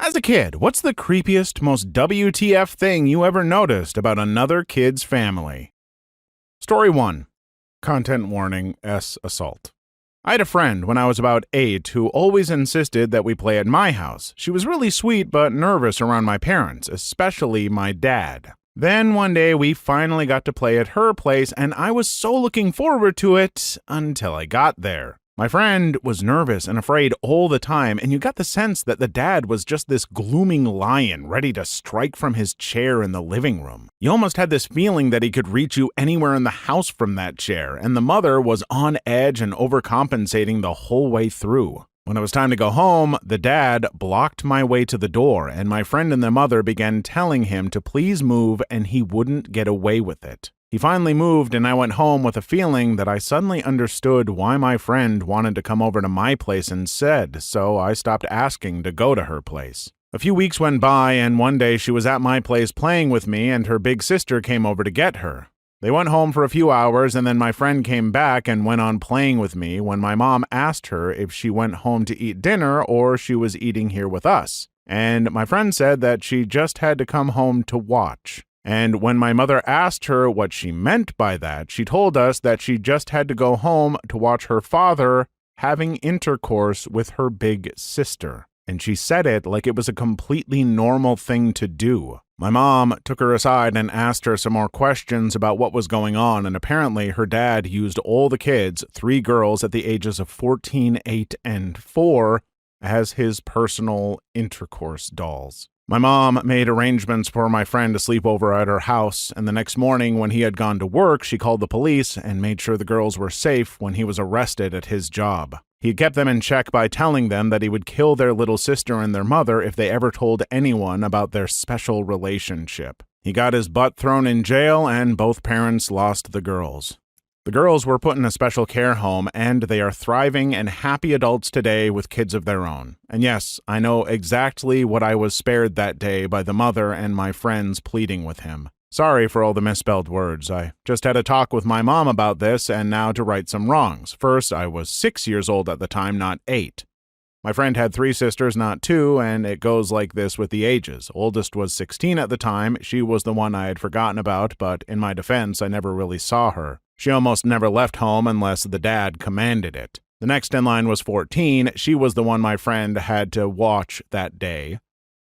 As a kid, what's the creepiest, most WTF thing you ever noticed about another kid's family? Story 1. Content warning, S assault. I had a friend when I was about 8 who always insisted that we play at my house. She was really sweet but nervous around my parents, especially my dad. Then one day we finally got to play at her place and I was so looking forward to it until I got there. My friend was nervous and afraid all the time, and you got the sense that the dad was just this glooming lion ready to strike from his chair in the living room. You almost had this feeling that he could reach you anywhere in the house from that chair, and the mother was on edge and overcompensating the whole way through. When it was time to go home, the dad blocked my way to the door, and my friend and the mother began telling him to please move, and he wouldn't get away with it. He finally moved, and I went home with a feeling that I suddenly understood why my friend wanted to come over to my place instead, so I stopped asking to go to her place. A few weeks went by, and one day she was at my place playing with me, and her big sister came over to get her. They went home for a few hours, and then my friend came back and went on playing with me when my mom asked her if she went home to eat dinner or she was eating here with us. And my friend said that she just had to come home to watch. And when my mother asked her what she meant by that, she told us that she just had to go home to watch her father having intercourse with her big sister. And she said it like it was a completely normal thing to do. My mom took her aside and asked her some more questions about what was going on, and apparently her dad used all the kids, 3 girls at the ages of 14, 8, and 4, as his personal intercourse dolls. My mom made arrangements for my friend to sleep over at her house, and the next morning when he had gone to work, she called the police and made sure the girls were safe when he was arrested at his job. He kept them in check by telling them that he would kill their little sister and their mother if they ever told anyone about their special relationship. He got his butt thrown in jail, and both parents lost the girls. The girls were put in a special care home, and they are thriving and happy adults today with kids of their own. And yes, I know exactly what I was spared that day by the mother and my friends pleading with him. Sorry for all the misspelled words. I just had a talk with my mom about this and now to right some wrongs. First, I was 6 years old at the time, not 8. My friend had 3 sisters, not 2, and it goes like this with the ages. Oldest was 16 at the time. She was the one I had forgotten about, but in my defense, I never really saw her. She almost never left home unless the dad commanded it. The next in line was 14. She was the one my friend had to watch that day.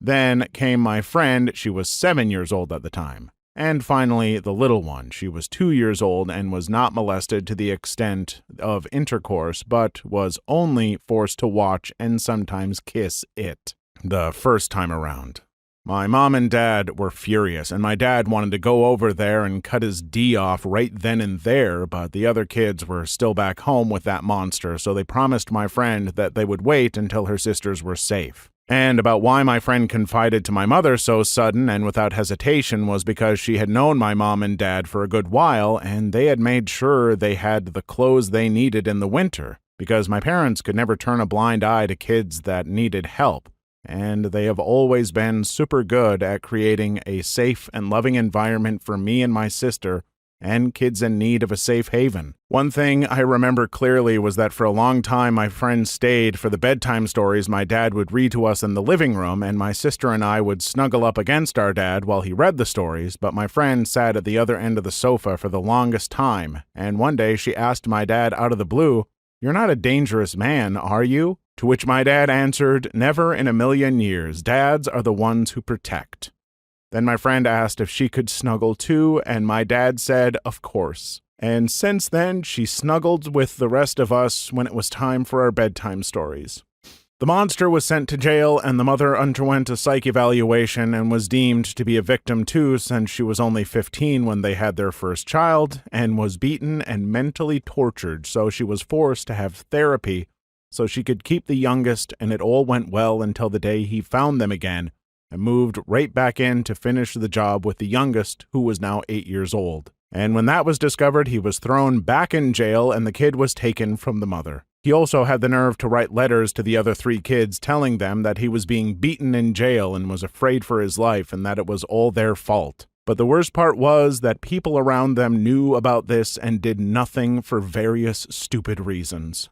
Then came my friend. She was 7 years old at the time. And finally, the little one. She was 2 years old and was not molested to the extent of intercourse, but was only forced to watch and sometimes kiss it the first time around. My mom and dad were furious, and my dad wanted to go over there and cut his D off right then and there, but the other kids were still back home with that monster, so they promised my friend that they would wait until her sisters were safe. And about why my friend confided to my mother so sudden and without hesitation was because she had known my mom and dad for a good while, and they had made sure they had the clothes they needed in the winter, because my parents could never turn a blind eye to kids that needed help. And they have always been super good at creating a safe and loving environment for me and my sister and kids in need of a safe haven. One thing I remember clearly was that for a long time my friend stayed for the bedtime stories my dad would read to us in the living room, and my sister and I would snuggle up against our dad while he read the stories, but my friend sat at the other end of the sofa for the longest time, and one day she asked my dad out of the blue, "You're not a dangerous man, are you?" To which my dad answered, "Never in a million years. Dads are the ones who protect." Then my friend asked if she could snuggle too, and my dad said, "Of course." And since then, she snuggled with the rest of us when it was time for our bedtime stories. The monster was sent to jail, and the mother underwent a psych evaluation and was deemed to be a victim too, since she was only 15 when they had their first child, and was beaten and mentally tortured, so she was forced to have therapy so she could keep the youngest, and it all went well until the day he found them again and moved right back in to finish the job with the youngest, who was now 8 years old. And when that was discovered, he was thrown back in jail and the kid was taken from the mother. He also had the nerve to write letters to the other 3 kids telling them that he was being beaten in jail and was afraid for his life and that it was all their fault. But the worst part was that people around them knew about this and did nothing for various stupid reasons.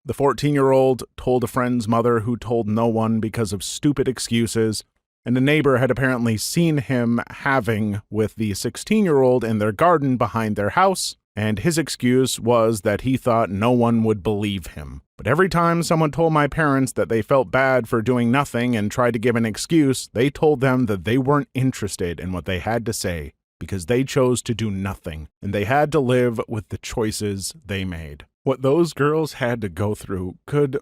The 14-year-old told a friend's mother who told no one because of stupid excuses, and a neighbor had apparently seen him having with the 16-year-old in their garden behind their house, and his excuse was that he thought no one would believe him. But every time someone told my parents that they felt bad for doing nothing and tried to give an excuse, they told them that they weren't interested in what they had to say because they chose to do nothing, and they had to live with the choices they made. What those girls had to go through, good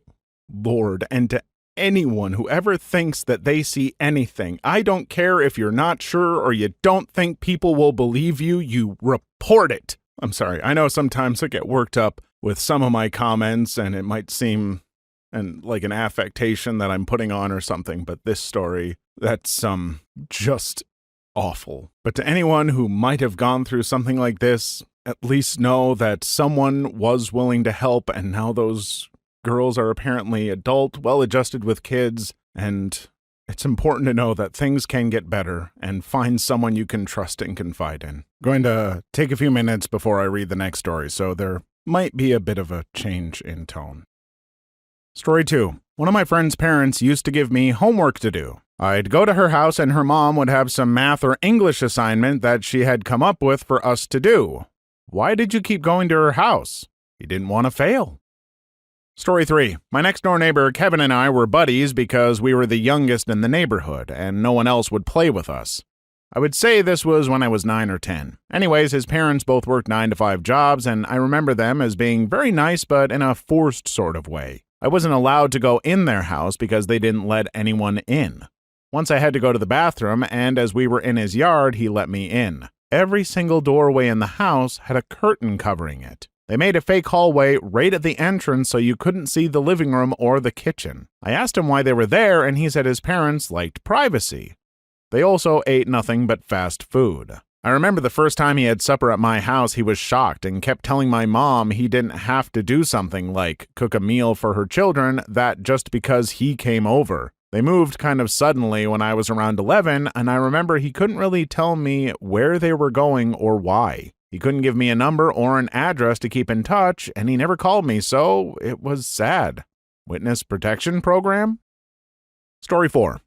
Lord, and to anyone who ever thinks that they see anything, I don't care if you're not sure or you don't think people will believe you, you report it. I'm sorry, I know sometimes I get worked up with some of my comments and it might seem like an affectation that I'm putting on or something, but this story, that's just awful. But to anyone who might have gone through something like this, at least know that someone was willing to help, and now those girls are apparently adult, well-adjusted with kids, and it's important to know that things can get better, and find someone you can trust and confide in. Going to take a few minutes before I read the next story, so there might be a bit of a change in tone. Story 2. One of my friend's parents used to give me homework to do. I'd go to her house and her mom would have some math or English assignment that she had come up with for us to do. Why did you keep going to her house? You didn't want to fail. Story 3. My next-door neighbor Kevin and I were buddies because we were the youngest in the neighborhood and no one else would play with us. I would say this was when I was 9 or 10. Anyways, his parents both worked 9-to-5 jobs, and I remember them as being very nice but in a forced sort of way. I wasn't allowed to go in their house because they didn't let anyone in. Once I had to go to the bathroom, and as we were in his yard, he let me in. Every single doorway in the house had a curtain covering it. They made a fake hallway right at the entrance so you couldn't see the living room or the kitchen. I asked him why they were there, and he said his parents liked privacy. They also ate nothing but fast food. I remember the first time he had supper at my house, he was shocked and kept telling my mom he didn't have to do something like cook a meal for her children, that just because he came over. They moved kind of suddenly when I was around 11, and I remember he couldn't really tell me where they were going or why. He couldn't give me a number or an address to keep in touch, and he never called me, so it was sad. Witness protection program? Story 4.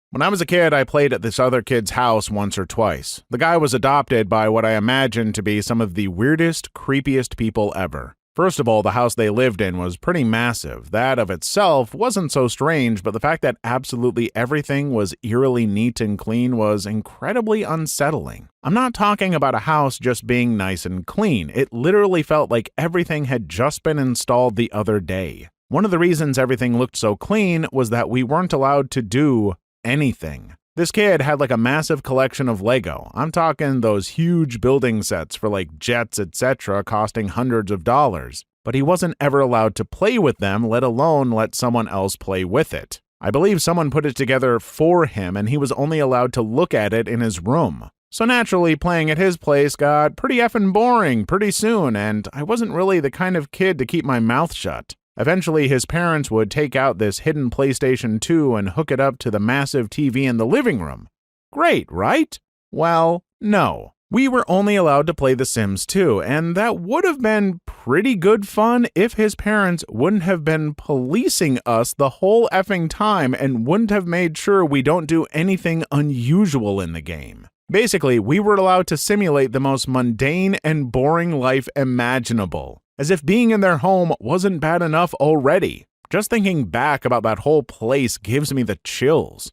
When I was a kid, I played at this other kid's house once or twice. The guy was adopted by what I imagined to be some of the weirdest, creepiest people ever. First of all, the house they lived in was pretty massive. That of itself wasn't so strange, but the fact that absolutely everything was eerily neat and clean was incredibly unsettling. I'm not talking about a house just being nice and clean. It literally felt like everything had just been installed the other day. One of the reasons everything looked so clean was that we weren't allowed to do anything. This kid had like a massive collection of Lego. I'm talking those huge building sets for like jets, etc., costing hundreds of dollars. But he wasn't ever allowed to play with them, let alone let someone else play with it. I believe someone put it together for him, and he was only allowed to look at it in his room. So naturally, playing at his place got pretty effing boring pretty soon, and I wasn't really the kind of kid to keep my mouth shut. Eventually, his parents would take out this hidden PlayStation 2 and hook it up to the massive TV in the living room. Great, right? Well, no. We were only allowed to play The Sims 2, and that would have been pretty good fun if his parents wouldn't have been policing us the whole effing time and wouldn't have made sure we don't do anything unusual in the game. Basically, we were allowed to simulate the most mundane and boring life imaginable. As if being in their home wasn't bad enough already. Just thinking back about that whole place gives me the chills.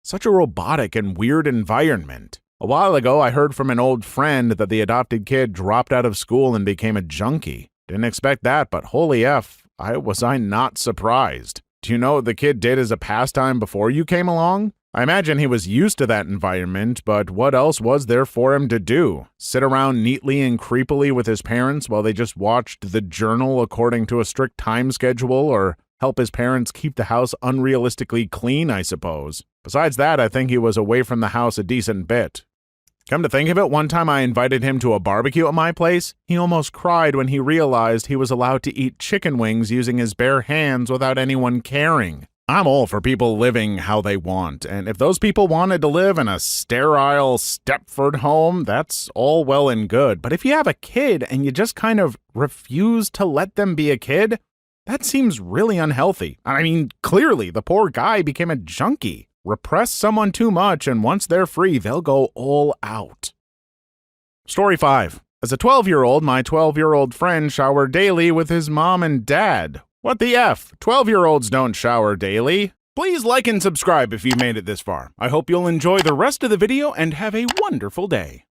Such a robotic and weird environment. A while ago, I heard from an old friend that the adopted kid dropped out of school and became a junkie. Didn't expect that, but holy F, was I not surprised. Do you know what the kid did as a pastime before you came along? I imagine he was used to that environment, but what else was there for him to do? Sit around neatly and creepily with his parents while they just watched the journal according to a strict time schedule, or help his parents keep the house unrealistically clean, I suppose. Besides that, I think he was away from the house a decent bit. Come to think of it, one time I invited him to a barbecue at my place. He almost cried when he realized he was allowed to eat chicken wings using his bare hands without anyone caring. I'm all for people living how they want, and if those people wanted to live in a sterile Stepford home, that's all well and good. But if you have a kid and you just kind of refuse to let them be a kid, That seems really unhealthy. I mean, clearly, the poor guy became a junkie. Repress someone too much, and once they're free, they'll go all out. Story 5. As a 12-year-old, my 12-year-old friend showered daily with his mom and dad. What the F? 12-year-olds don't shower daily. Please like and subscribe if you've made it this far. I hope you'll enjoy the rest of the video and have a wonderful day.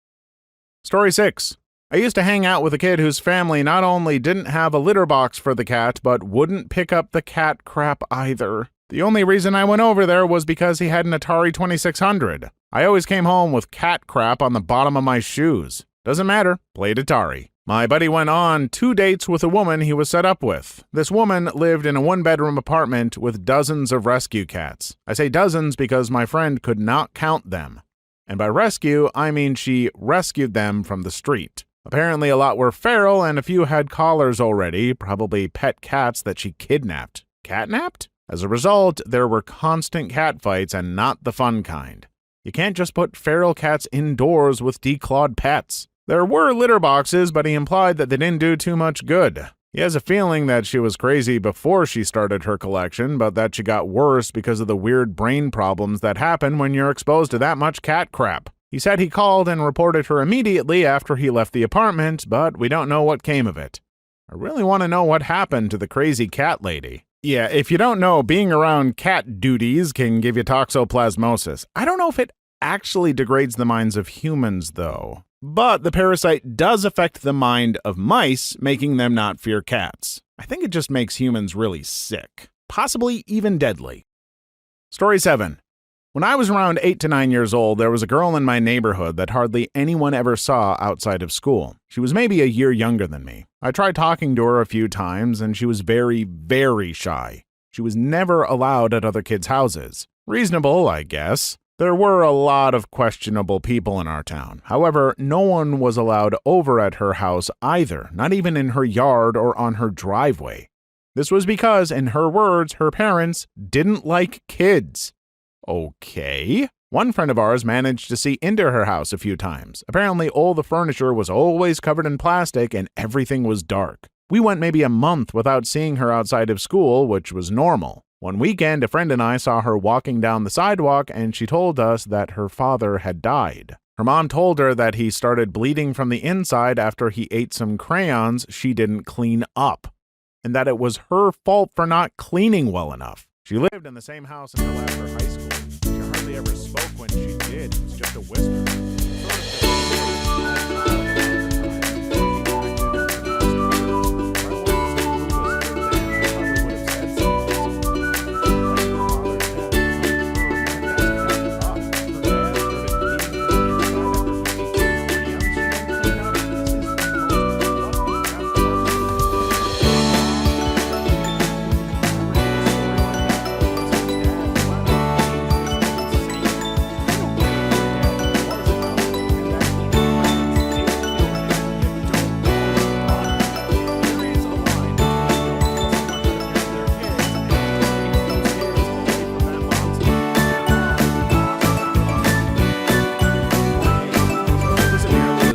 Story 6. I used to hang out with a kid whose family not only didn't have a litter box for the cat, but wouldn't pick up the cat crap either. The only reason I went over there was because he had an Atari 2600. I always came home with cat crap on the bottom of my shoes. Doesn't matter, played Atari. My buddy went on 2 dates with a woman he was set up with. This woman lived in a one-bedroom apartment with dozens of rescue cats. I say dozens because my friend could not count them. And by rescue, I mean she rescued them from the street. Apparently a lot were feral and a few had collars already, probably pet cats that she kidnapped. Catnapped? As a result, there were constant cat fights and not the fun kind. You can't just put feral cats indoors with declawed pets. There were litter boxes, but he implied that they didn't do too much good. He has a feeling that she was crazy before she started her collection, but that she got worse because of the weird brain problems that happen when you're exposed to that much cat crap. He said he called and reported her immediately after he left the apartment, but we don't know what came of it. I really want to know what happened to the crazy cat lady. Yeah, if you don't know, being around cat duties can give you toxoplasmosis. I don't know if it actually degrades the minds of humans, though. But the parasite does affect the mind of mice, making them not fear cats. I think it just makes humans really sick, possibly even deadly. Story 7. When I was around 8 to 9 years old, there was a girl in my neighborhood that hardly anyone ever saw outside of school. She was maybe a year younger than me. I tried talking to her a few times, and she was very, very shy. She was never allowed at other kids' houses. Reasonable, I guess. There were a lot of questionable people in our town. However, no one was allowed over at her house either, not even in her yard or on her driveway. This was because, in her words, her parents didn't like kids. Okay. One friend of ours managed to see into her house a few times. Apparently, all the furniture was always covered in plastic and everything was dark. We went maybe a month without seeing her outside of school, which was normal. One weekend, a friend and I saw her walking down the sidewalk, and she told us that her father had died. Her mom told her that he started bleeding from the inside after he ate some crayons she didn't clean up, and that it was her fault for not cleaning well enough. She lived in the same house until after high school. She hardly ever spoke when she did. It was just a whisper.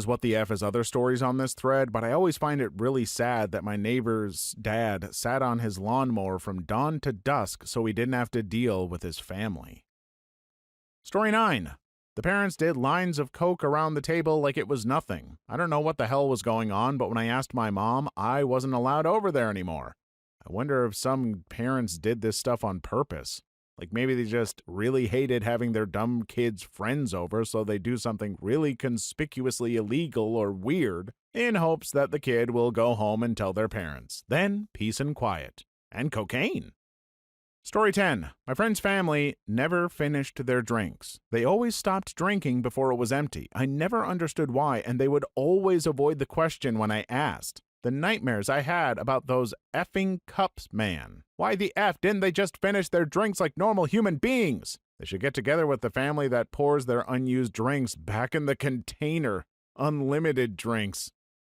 What the F is other stories on this thread, but I always find it really sad that my neighbor's dad sat on his lawnmower from dawn to dusk so he didn't have to deal with his family. Story 9. The parents did lines of coke around the table like it was nothing. I don't know what the hell was going on, but when I asked my mom, I wasn't allowed over there anymore. I wonder if some parents did this stuff on purpose. Like maybe they just really hated having their dumb kids' friends over, so they do something really conspicuously illegal or weird in hopes that the kid will go home and tell their parents. Then peace and quiet. And cocaine. Story 10. My friend's family never finished their drinks. They always stopped drinking before it was empty. I never understood why, and they would always avoid the question when I asked. The nightmares I had about those effing cups, man. Why the F didn't they just finish their drinks like normal human beings? They should get together with the family that pours their unused drinks back in the container. Unlimited drinks.